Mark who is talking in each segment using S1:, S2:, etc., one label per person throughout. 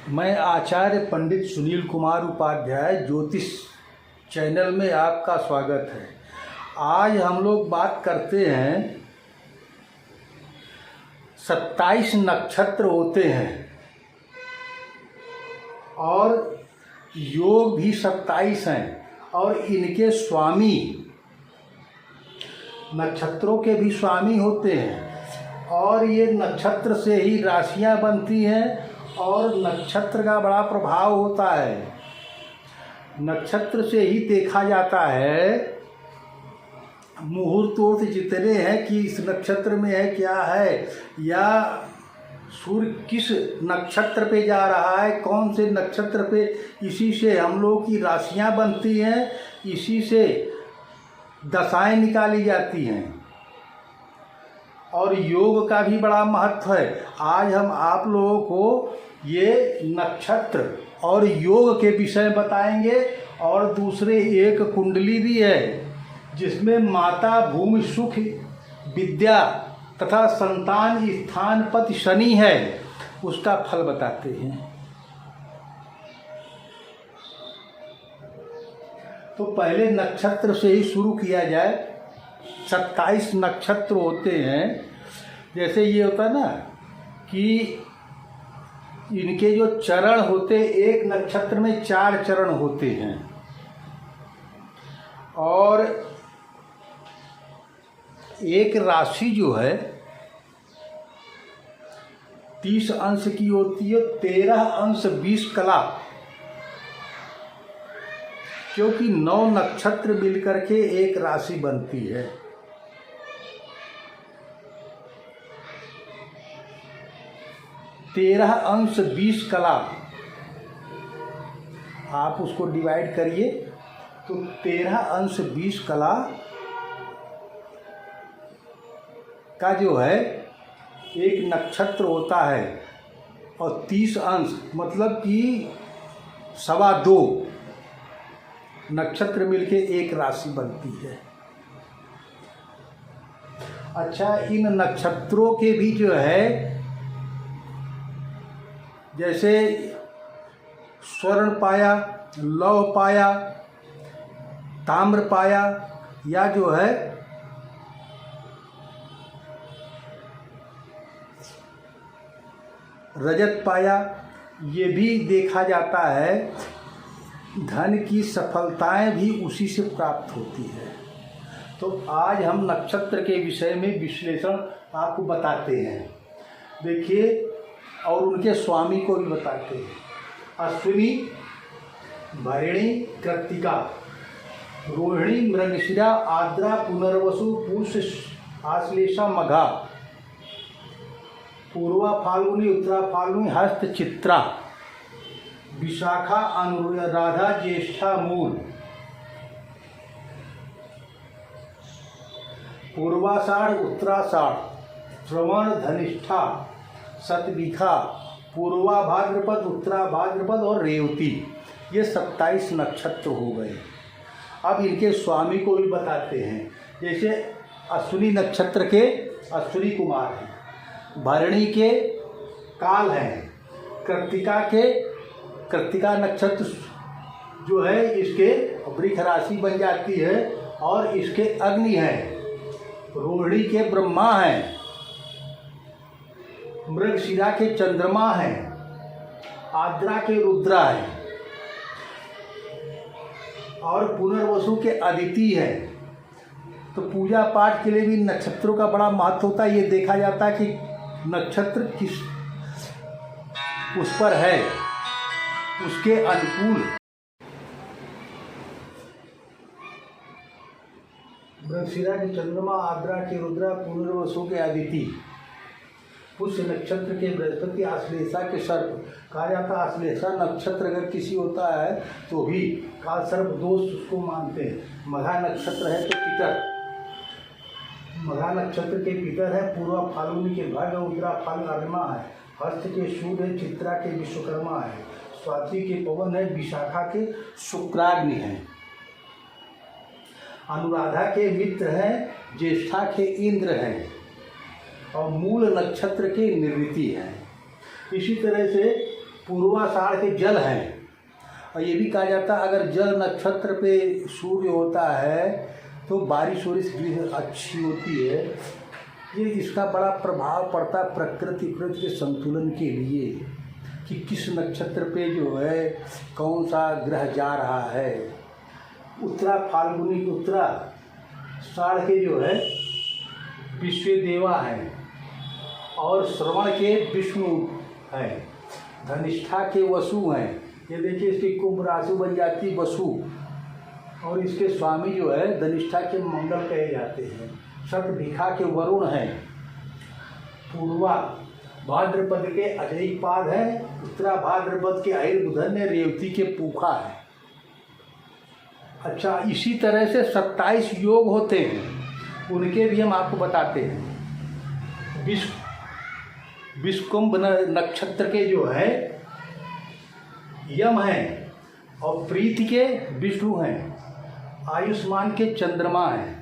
S1: मैं आचार्य पंडित सुनील कुमार उपाध्याय ज्योतिष चैनल में आपका स्वागत है। आज हम लोग बात करते हैं 27 नक्षत्र होते हैं और योग भी 27 हैं और इनके स्वामी नक्षत्रों के भी स्वामी होते हैं और ये नक्षत्र से ही राशियां बनती हैं और नक्षत्र का बड़ा प्रभाव होता है। नक्षत्र से ही देखा जाता है मुहूर्त जितने हैं कि इस नक्षत्र में है क्या है, या सूर्य किस नक्षत्र पे जा रहा है, कौन से नक्षत्र पे, इसी से हम लोग की राशियां बनती हैं, इसी से दशाएं निकाली जाती हैं और योग का भी बड़ा महत्व है। आज हम आप लोगों को ये नक्षत्र और योग के विषय बताएंगे और दूसरे एक कुंडली भी है जिसमें माता भूमि सुख विद्या तथा संतान स्थान पति शनि है, उसका फल बताते हैं। तो पहले नक्षत्र से ही शुरू किया जाए। 27 नक्षत्र होते हैं। जैसे ये होता है ना कि इनके जो चरण होते, एक नक्षत्र में 4 चरण होते हैं और एक राशि जो है 30 अंश की होती है, 13 अंश 20 कला, क्योंकि 9 नक्षत्र मिलकर के एक राशि बनती है। तेरह अंश 20 कला, आप उसको डिवाइड करिए तो 13 अंश 20 कला का जो है एक नक्षत्र होता है और 30 अंश मतलब कि 2.25 नक्षत्र मिलके एक राशि बनती है। अच्छा, इन नक्षत्रों के भी जो है जैसे स्वर्ण पाया, लौह पाया, ताम्र पाया, या जो है रजत पाया, ये भी देखा जाता है। धन की सफलताएं भी उसी से प्राप्त होती है। तो आज हम नक्षत्र के विषय में विश्लेषण आपको बताते हैं। देखिए, और उनके स्वामी को भी बताते हैं। अश्विनी, भरणी, कृत्तिका, रोहिणी, मृगशिरा, आर्द्रा, पुनर्वसु, पूष, आश्लेषा, मघा, पूर्वा फाल्गुनी, उत्तरा फाल्गुनी, हस्त, चित्रा, विशाखा, अनुराधा, ज्येष्ठा, मूल, पूर्वाषाढ़, उत्तराषाढ़, श्रवण, धनिष्ठा, शतभिखा, पूर्वा भाद्रपद, उत्तरा भाद्रपद और रेवती। ये 27 नक्षत्र हो गए। अब इनके स्वामी को भी बताते हैं। जैसे अश्विनी नक्षत्र के अश्विनी कुमार हैं, भरणी के काल हैं, कृत्तिका के कृत्तिका नक्षत्र जो है इसके वृष राशि बन जाती है और इसके अग्नि हैं, रोहिणी के ब्रह्मा हैं, मृगशिरा के चंद्रमा हैं, आर्द्रा के रुद्रा हैं और पुनर्वसु के अदिति है। तो पूजा पाठ के लिए भी नक्षत्रों का बड़ा महत्व होता है। ये देखा जाता है कि नक्षत्र किस उस पर है, उसके अनुकूल। मृगशिरा के चंद्रमा, आर्द्रा के रुद्रा, पुनर्वसु के अदिति, पुष्य नक्षत्र के बृहस्पति, आश्लेषा के सर्प। कहा जाता है आश्लेषा नक्षत्र अगर किसी होता है तो भी काल सर्प दोष उसको मानते हैं। मघा नक्षत्र है तो पितर, मघा नक्षत्र के पितर है, पूर्वा फाल्गुनी के भाग, उत्तरा फाल्गुन अग्रमा है, हस्त के सूर्य है, चित्रा के विश्वकर्मा है, स्वाति के पवन है, विशाखा के शुक्राग्नि है, अनुराधा के मित्र हैं, ज्येष्ठा के इंद्र हैं और मूल नक्षत्र के निवृत्ति हैं। इसी तरह से पूर्वाषाढ़ के जल हैं। और ये भी कहा जाता है अगर जल नक्षत्र पे सूर्य होता है तो बारिश अच्छी होती है। ये इसका बड़ा प्रभाव पड़ता है प्रकृति के संतुलन के लिए कि किस नक्षत्र पे जो है कौन सा ग्रह जा रहा है। उत्तरा फाल्गुनी उत्तराषाढ़ के जो है विश्व देवा हैं और श्रवण के विष्णु हैं, धनिष्ठा के वसु हैं। ये देखिए इसकी कुंभ राशि बन जाती वसु और इसके स्वामी जो है धनिष्ठा के मंगल कहे जाते हैं। शतभिखा के वरुण हैं, पूर्वा भाद्रपद के अजयपाद है, उत्तरा भाद्रपद के आयुर्बुधन है, रेवती के पूखा है। अच्छा, इसी तरह से 27 योग होते हैं, उनके भी हम आपको बताते हैं। विषकुंभ नक्षत्र के जो है यम हैं और प्रीति के विष्णु हैं, आयुष्मान के चंद्रमा हैं,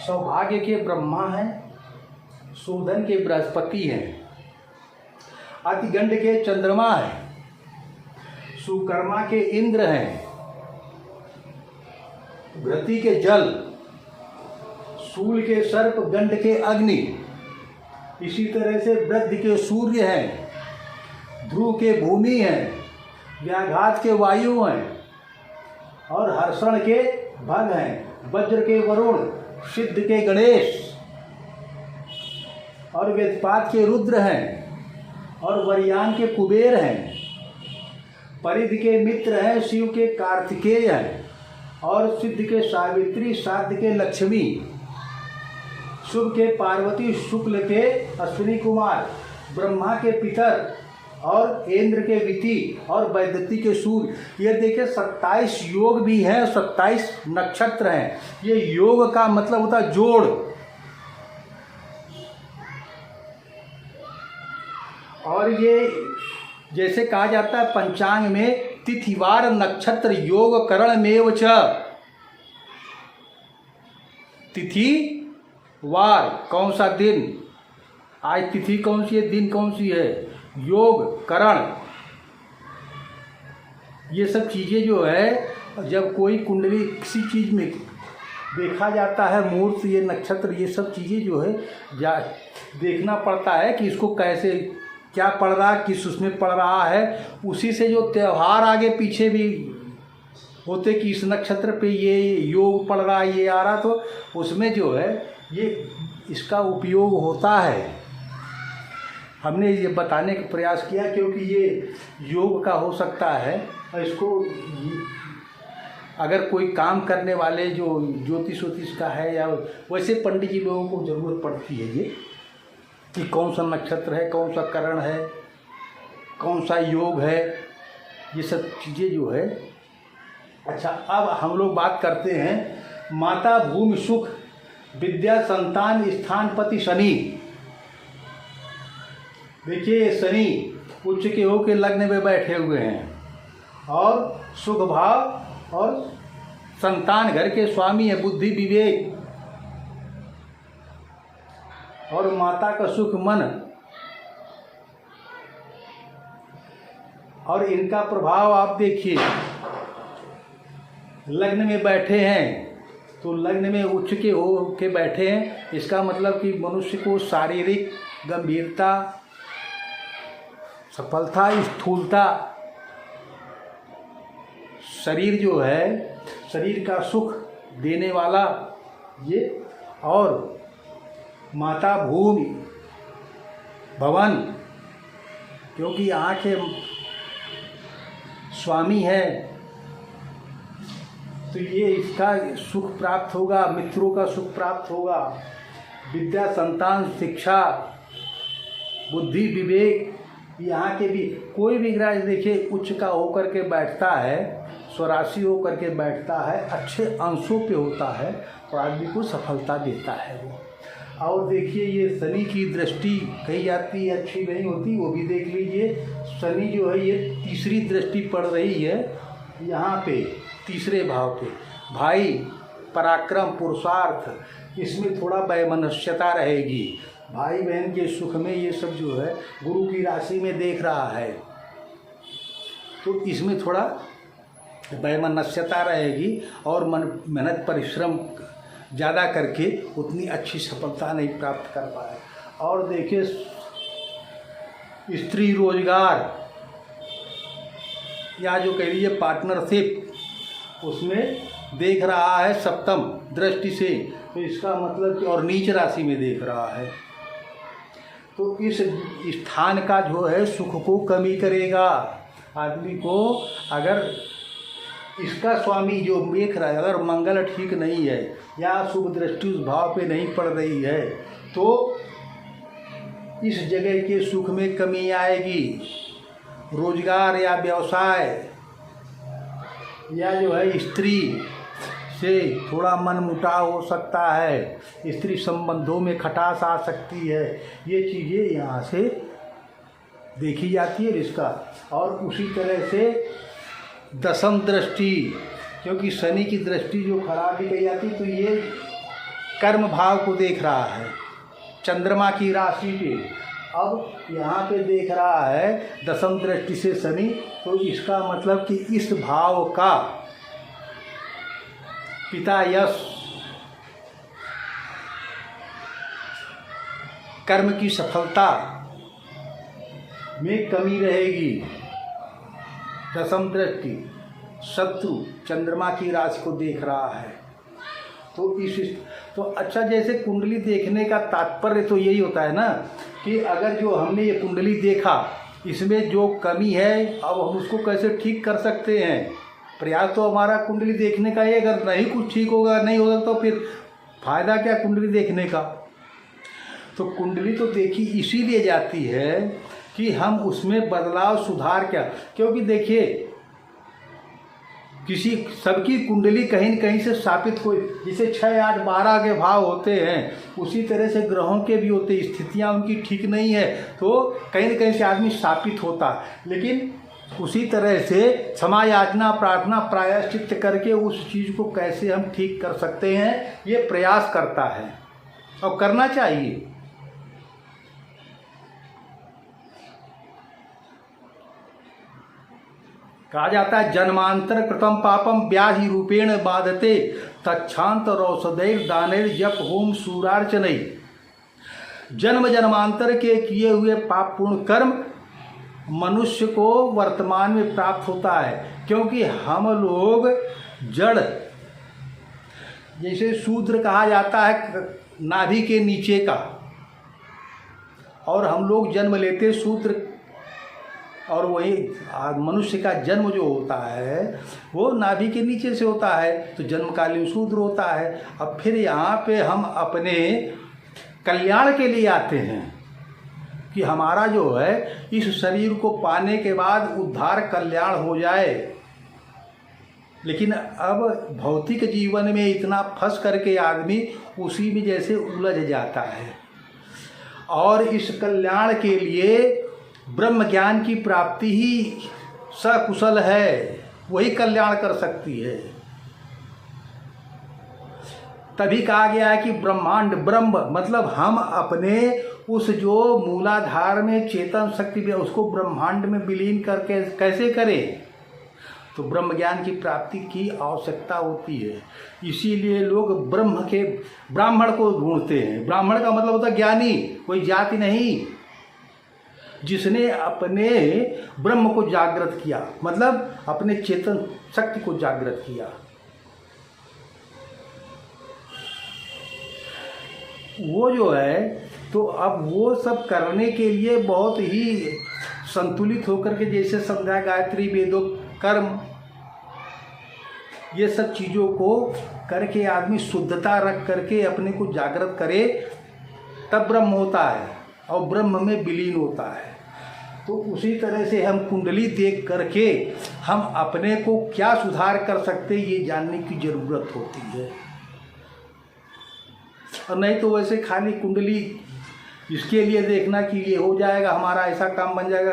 S1: सौभाग्य के ब्रह्मा हैं, शोधन के बृहस्पति हैं, अतिगंड के चंद्रमा हैं, सुकर्मा के इंद्र हैं, घृति के जल, शूल के सर्प, गंड के अग्नि, इसी तरह से वृद्धि के सूर्य हैं, ध्रुव के भूमि हैं, व्याघात के वायु हैं और हर्षण के भग हैं, वज्र के वरुण, सिद्ध के गणेश और वेदपात के रुद्र हैं और वरयान के कुबेर हैं, परिधि के मित्र हैं, शिव के कार्तिकेय हैं और सिद्ध के सावित्री, साध्य के लक्ष्मी, शुभ के पार्वती, शुक्ल के अश्विनी कुमार, ब्रह्मा के पितर और इंद्र के विति और वैदती के सूर्य। ये देखिए 27 योग भी हैं, 27 नक्षत्र हैं। ये योग का मतलब होता है जोड़। और ये जैसे कहा जाता है पंचांग में तिथिवार नक्षत्र योग करणमेव च। तिथि वार कौन सा दिन, आज तिथि कौन सी है, दिन कौन सी है, योग करण, ये सब चीज़ें जो है जब कोई कुंडली किसी चीज़ में देखा जाता है, मुहूर्त, ये नक्षत्र, ये सब चीज़ें जो है देखना पड़ता है कि इसको कैसे क्या पड़ रहा है, किस उसमें पड़ रहा है। उसी से जो त्यौहार आगे पीछे भी होते कि इस नक्षत्र पे ये योग पड़ रहा है, ये आ रहा, तो उसमें जो है ये इसका उपयोग होता है। हमने ये बताने का प्रयास किया क्योंकि ये योग का हो सकता है और इसको अगर कोई काम करने वाले जो ज्योतिष का है या वैसे पंडित जी लोगों को ज़रूरत पड़ती है ये कि कौन सा नक्षत्र है, कौन सा करण है, कौन सा योग है, ये सब चीज़ें जो है। अच्छा, अब हम लोग बात करते हैं माता भूमि सुख विद्या संतान स्थानपति शनि। देखिए शनि उच्च के होकर लग्न में बैठे हुए हैं और सुख भाव और संतान घर के स्वामी है, बुद्धि विवेक और माता का सुख मन। और इनका प्रभाव आप देखिए, लग्न में बैठे हैं तो लग्न में उच्च के हो के बैठे हैं, इसका मतलब कि मनुष्य को शारीरिक गंभीरता, सफलता, स्थूलता, शरीर जो है शरीर का सुख देने वाला ये, और माता भूमि भवन क्योंकि यहाँ के स्वामी है तो ये इसका सुख प्राप्त होगा, मित्रों का सुख प्राप्त होगा, विद्या संतान शिक्षा बुद्धि विवेक। यहाँ के भी कोई भी ग्रह देखिए उच्च का होकर के बैठता है, स्वराशि होकर के बैठता है, अच्छे अंशों पे होता है और आदमी को सफलता देता है वो। और देखिए ये शनि की दृष्टि कही जाती है अच्छी नहीं होती, वो भी देख लीजिए। शनि जो है ये तीसरी दृष्टि पड़ रही है यहाँ पे, तीसरे भाव पे। भाई पराक्रम पुरुषार्थ, इसमें थोड़ा वैमनस्यता रहेगी। भाई बहन के सुख में ये सब जो है गुरु की राशि में देख रहा है, तो इसमें थोड़ा वैमनस्यता रहेगी और मेहनत परिश्रम ज़्यादा करके उतनी अच्छी सफलता नहीं प्राप्त कर पाए। और देखिए स्त्री रोजगार या जो कह लीजिए पार्टनरशिप, उसमें देख रहा है सप्तम दृष्टि से, तो इसका मतलब कि और नीच राशि में देख रहा है, तो इस स्थान का जो है सुख को कमी करेगा। आदमी को अगर इसका स्वामी जो देख रहा है, अगर मंगल ठीक नहीं है या शुभ दृष्टि उस भाव पे नहीं पड़ रही है, तो इस जगह के सुख में कमी आएगी। रोजगार या व्यवसाय या जो है स्त्री से थोड़ा मनमुटाव हो सकता है, स्त्री संबंधों में खटास आ सकती है, ये चीज़ें यहाँ से देखी जाती है इसका। और उसी तरह से दशम दृष्टि, क्योंकि शनि की दृष्टि जो खराब भी कही जाती, तो ये कर्म भाव को देख रहा है चंद्रमा की राशि पे। अब यहाँ पे देख रहा है दशम दृष्टि से शनि, तो इसका मतलब कि इस भाव का पिता यश, कर्म की सफलता में कमी रहेगी। दशम दृष्टि शत्रु चंद्रमा की राशि को देख रहा है, तो अच्छा, जैसे कुंडली देखने का तात्पर्य तो यही होता है ना कि अगर जो हमने ये कुंडली देखा, इसमें जो कमी है अब हम उसको कैसे ठीक कर सकते हैं। प्रयास तो हमारा कुंडली देखने का है, अगर नहीं कुछ ठीक होगा नहीं होगा तो फिर फायदा क्या कुंडली देखने का। तो कुंडली तो देखी इसीलिए जाती है कि हम उसमें बदलाव सुधार क्या, क्योंकि देखिए किसी सबकी कुंडली कहीं न कहीं से स्थापित, कोई जिसे 6, 8, 12 के भाव होते हैं, उसी तरह से ग्रहों के भी होते, स्थितियां उनकी ठीक नहीं है तो कहीं न कहीं से आदमी स्थापित होता। लेकिन उसी तरह से क्षमा याचना प्रार्थना प्रायश्चित करके उस चीज़ को कैसे हम ठीक कर सकते हैं, ये प्रयास करता है और करना चाहिए। कहा जाता है जन्मांतर कृतम पापम व्याधि रूपेण बाधते तच्छांत रौषधैर दानैर जप होम सूरार्चनई। जन्म जन्मांतर के किए हुए पाप पूर्ण कर्म मनुष्य को वर्तमान में प्राप्त होता है, क्योंकि हम लोग जड़, जैसे शूद्र कहा जाता है नाभि के नीचे का, और हम लोग जन्म लेते शूद्र, और वही मनुष्य का जन्म जो होता है वो नाभि के नीचे से होता है, तो जन्मकालीन शूद्र होता है। अब फिर यहाँ पे हम अपने कल्याण के लिए आते हैं कि हमारा जो है इस शरीर को पाने के बाद उद्धार कल्याण हो जाए। लेकिन अब भौतिक जीवन में इतना फंस करके आदमी उसी में जैसे उलझ जाता है, और इस कल्याण के लिए ब्रह्म ज्ञान की प्राप्ति ही सकुशल है, वही कल्याण कर सकती है। तभी कहा गया है कि ब्रह्मांड ब्रह्म, मतलब हम अपने उस जो मूलाधार में चेतन शक्ति भी उसको ब्रह्मांड में विलीन करके कैसे करें, तो ब्रह्म ज्ञान की प्राप्ति की आवश्यकता होती है। इसीलिए लोग ब्राह्मण को ढूंढते हैं। ब्राह्मण का मतलब होता है ज्ञानी, कोई जाति नहीं, जिसने अपने ब्रह्म को जागृत किया, मतलब अपने चेतन शक्ति को जागृत किया। वो जो है, तो अब वो सब करने के लिए बहुत ही संतुलित होकर के, जैसे संध्या गायत्री वेदों कर्म, ये सब चीज़ों को करके आदमी शुद्धता रख करके अपने को जागृत करे, तब ब्रह्म होता है और ब्रह्म में विलीन होता है। तो उसी तरह से हम कुंडली देख करके हम अपने को क्या सुधार कर सकते हैं, ये जानने की ज़रूरत होती है। और नहीं तो वैसे खाली कुंडली इसके लिए देखना कि ये हो जाएगा, हमारा ऐसा काम बन जाएगा,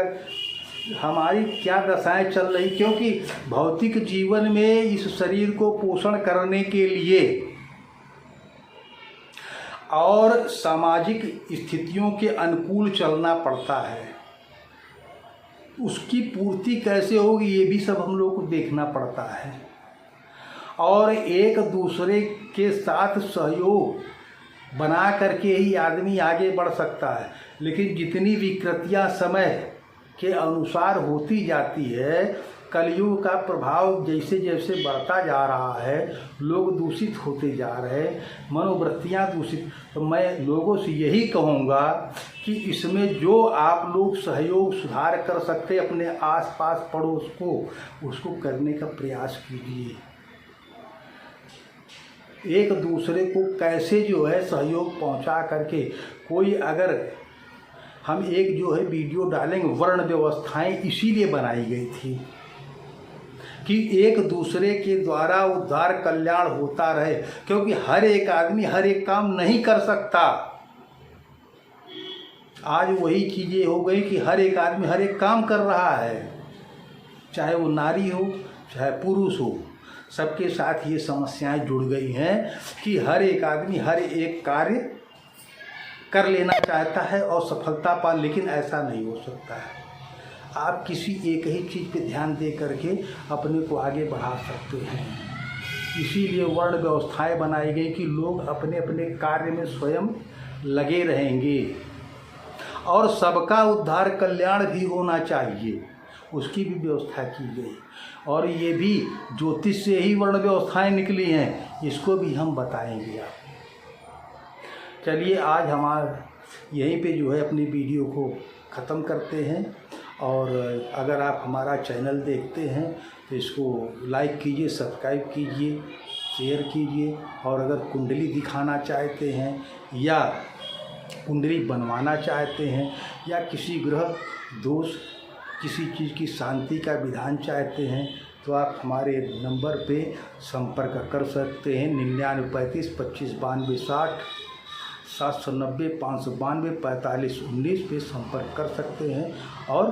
S1: हमारी क्या दशाएं चल रही, क्योंकि भौतिक जीवन में इस शरीर को पोषण करने के लिए और सामाजिक स्थितियों के अनुकूल चलना पड़ता है। उसकी पूर्ति कैसे होगी ये भी सब हम लोग को देखना पड़ता है। और एक दूसरे के साथ सहयोग बना करके ही आदमी आगे बढ़ सकता है। लेकिन जितनी विकृतियां समय के अनुसार होती जाती है, कलयुग का प्रभाव जैसे जैसे बढ़ता जा रहा है, लोग दूषित होते जा रहे हैं, मनोवृत्तियाँ दूषित, तो मैं लोगों से यही कहूँगा कि इसमें जो आप लोग सहयोग सुधार कर सकते अपने आसपास पड़ोस को, उसको करने का प्रयास कीजिए। एक दूसरे को कैसे जो है सहयोग पहुंचा करके, कोई अगर हम एक जो है वीडियो डालेंगे, वर्ण व्यवस्थाएं इसीलिए बनाई गई थी कि एक दूसरे के द्वारा उद्धार कल्याण होता रहे, क्योंकि हर एक आदमी हर एक काम नहीं कर सकता। आज वही चीज़ें हो गई कि हर एक आदमी हर एक काम कर रहा है, चाहे वो नारी हो चाहे पुरुष हो, सबके साथ ये समस्याएं जुड़ गई हैं कि हर एक आदमी हर एक कार्य कर लेना चाहता है और सफलता पा, लेकिन ऐसा नहीं हो सकता है। आप किसी एक ही चीज़ पे ध्यान दे करके अपने को आगे बढ़ा सकते हैं। इसीलिए वर्ण व्यवस्थाएं बनाई गई कि लोग अपने अपने कार्य में स्वयं लगे रहेंगे और सबका उद्धार कल्याण भी होना चाहिए, उसकी भी व्यवस्था की गई। और ये भी ज्योतिष से ही वर्ण व्यवस्थाएं निकली हैं, इसको भी हम बताएंगे आप। चलिए आज हमारा यहीं पे जो है अपनी वीडियो को ख़त्म करते हैं। और अगर आप हमारा चैनल देखते हैं तो इसको लाइक कीजिए, सब्सक्राइब कीजिए, शेयर कीजिए। और अगर कुंडली दिखाना चाहते हैं या कुंडली बनवाना चाहते हैं या किसी ग्रह दोष किसी चीज़ की शांति का विधान चाहते हैं तो आप हमारे नंबर पे संपर्क कर सकते हैं। 99 35 25 92 60 790 592 45 19 पे संपर्क कर सकते हैं और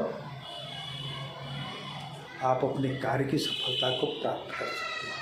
S1: आप अपने कार्य की सफलता को प्राप्त कर सकते हैं।